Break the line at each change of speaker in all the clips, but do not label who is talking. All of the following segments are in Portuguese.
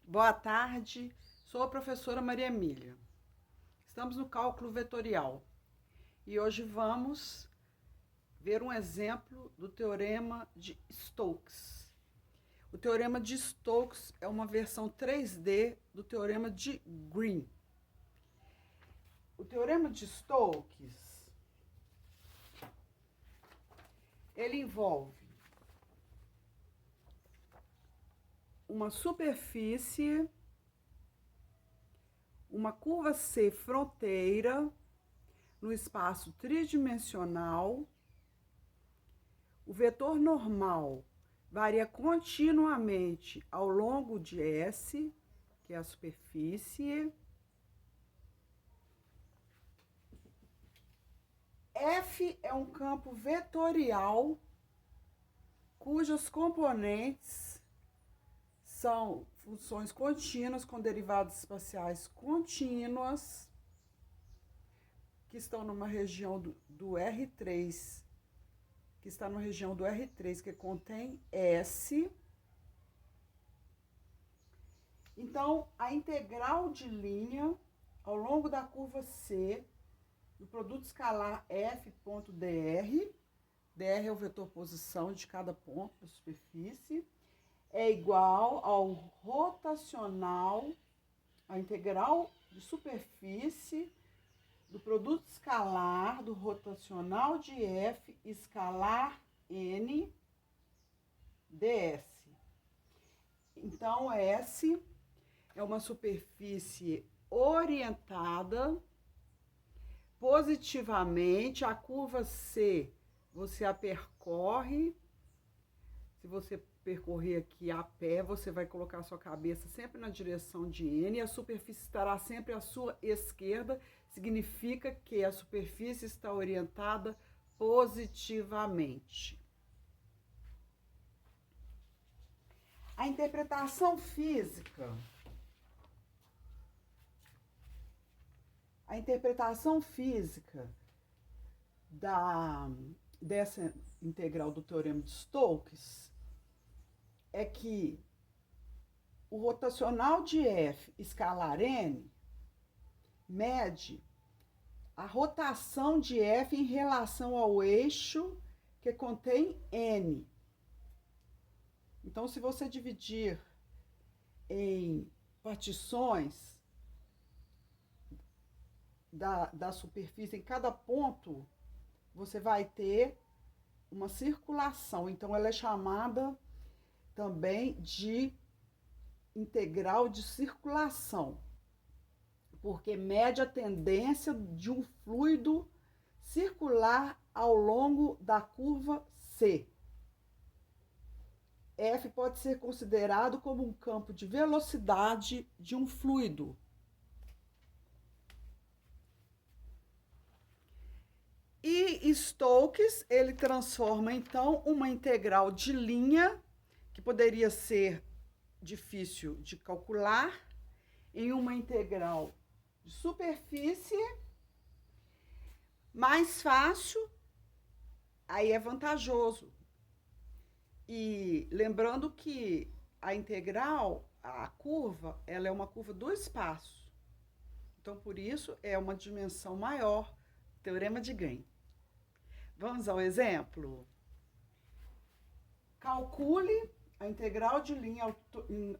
Boa tarde, sou a professora Maria Emília. Estamos no cálculo vetorial e hoje vamos ver um exemplo do teorema de Stokes. O teorema de Stokes é uma versão 3D do teorema de Green. O teorema de Stokes, ele envolve uma superfície, uma curva C fronteira no espaço tridimensional. O vetor normal varia continuamente ao longo de S, que é a superfície. F é um campo vetorial cujas componentes são funções contínuas com derivadas espaciais contínuas que estão numa região do R3, que está na região do R3, que contém S. Então, a integral de linha ao longo da curva C do produto escalar f.dr, dr é o vetor posição de cada ponto da superfície, é igual ao rotacional, a integral de superfície do produto escalar do rotacional de f escalar n ds. Então, S é uma superfície orientada positivamente. A curva C você a percorre. Se você percorrer aqui a pé, você vai colocar a sua cabeça sempre na direção de N e a superfície estará sempre à sua esquerda. Significa que a superfície está orientada positivamente. A interpretação física. A interpretação física dessa integral do teorema de Stokes é que o rotacional de F escalar N mede a rotação de F em relação ao eixo que contém N. Então, se você dividir em partições da superfície em cada ponto, você vai ter uma circulação. Então, ela é chamada também de integral de circulação, porque mede a tendência de um fluido circular ao longo da curva C. F pode ser considerado como um campo de velocidade de um fluido. E Stokes, ele transforma, então, uma integral de linha, que poderia ser difícil de calcular, em uma integral de superfície mais fácil, aí é vantajoso. E lembrando que a integral, a curva, ela é uma curva do espaço. Então, por isso, é uma dimensão maior, teorema de Green. Vamos ao exemplo? Calcule a integral de linha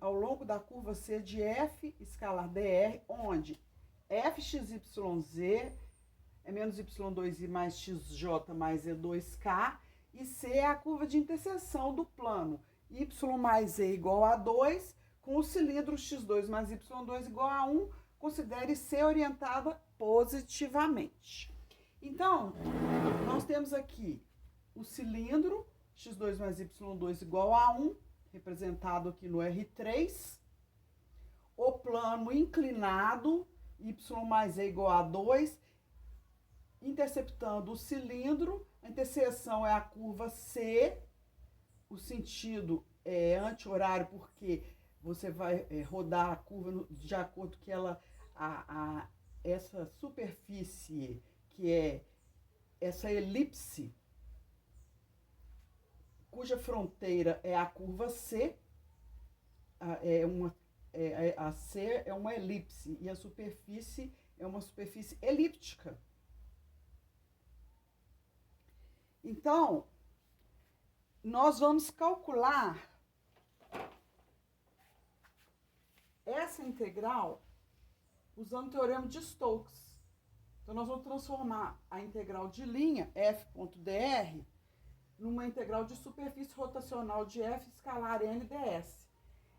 ao longo da curva C de f escalar dr, onde fxyz é menos y2i mais xj mais e2k, e C é a curva de interseção do plano y mais e igual a 2, com o cilindro x2 mais y2 igual a 1, considere C orientada positivamente. Então, nós temos aqui o cilindro x2 mais y2 igual a 1, representado aqui no R3, o plano inclinado, y mais e igual a 2, interceptando o cilindro. A interseção é a curva C, o sentido é anti-horário, porque você vai rodar a curva de acordo que ela, essa superfície, que é essa elipse, cuja fronteira é a curva C, a C é uma elipse e a superfície é uma superfície elíptica. Então, nós vamos calcular essa integral usando o teorema de Stokes. Então, nós vamos transformar a integral de linha, f.dr, numa integral de superfície rotacional de f escalar n ds.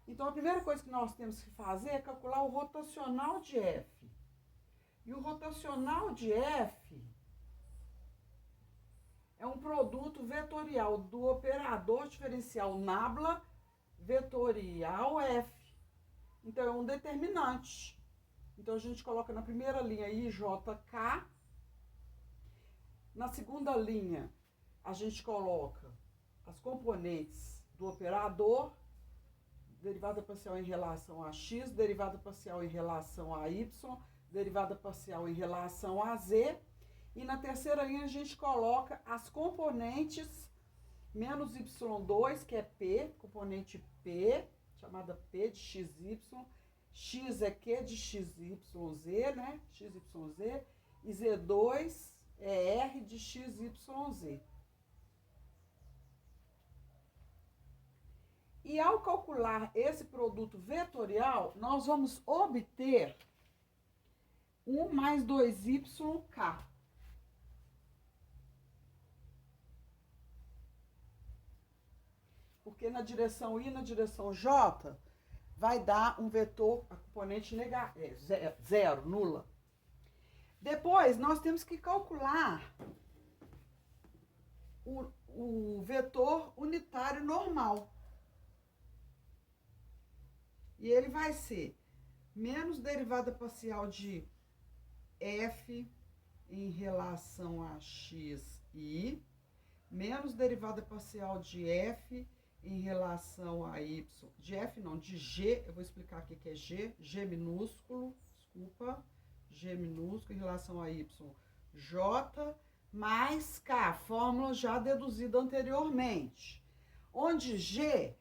Então, a primeira coisa que nós temos que fazer é calcular o rotacional de f. E o rotacional de f é um produto vetorial do operador diferencial nabla vetorial f. Então, é um determinante. Então, a gente coloca na primeira linha IJK. Na segunda linha, a gente coloca as componentes do operador, derivada parcial em relação a x, derivada parcial em relação a y, derivada parcial em relação a z. E na terceira linha, a gente coloca as componentes menos y2, que é p, componente p, chamada p de xy, x é q de xyz, né? xyz, e z2 é r de xyz. E ao calcular esse produto vetorial, nós vamos obter 1 mais 2yk. Porque na direção I e na direção J vai dar um vetor, a componente zero, nula. Depois, nós temos que calcular o vetor unitário normal. E ele vai ser menos derivada parcial de f em relação a xi, menos derivada parcial de f em relação a y, de f não, de g, eu vou explicar aqui que é g minúsculo, desculpa, g minúsculo em relação a y, j mais k, fórmula já deduzida anteriormente. Onde g,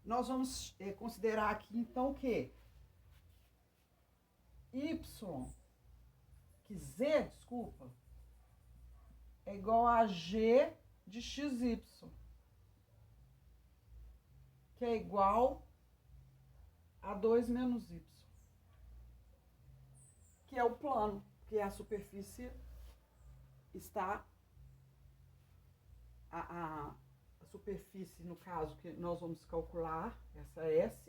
nós vamos considerar aqui então que z, é igual a g de xy, que é igual a 2 menos y, que é o plano, que a superfície está, a superfície, no caso, que nós vamos calcular, essa S,